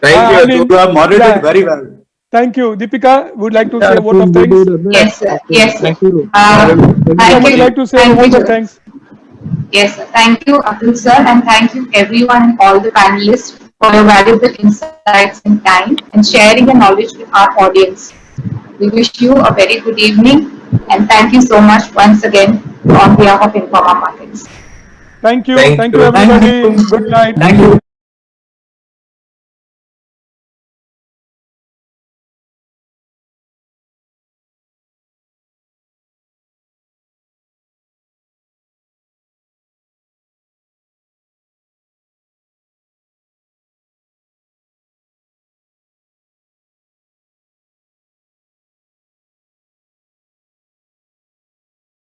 Thank you, I Atul. mean, You have moderated yeah. very well. Thank you. Deepika would like to say a word of thanks. Yes, sir. Yes, sir. Thank you. Deepika, Thank would you you. like to say a Thank word you. of thanks? Yes, sir. Thank you, Atul sir, and thank you everyone and all the panelists for your valuable insights and time and sharing your knowledge with our audience. We wish you a very good evening and thank you so much once again on behalf of Informa Markets. Thank you. Thank Thank you. you, Thank everybody. you. Good night. Thank you.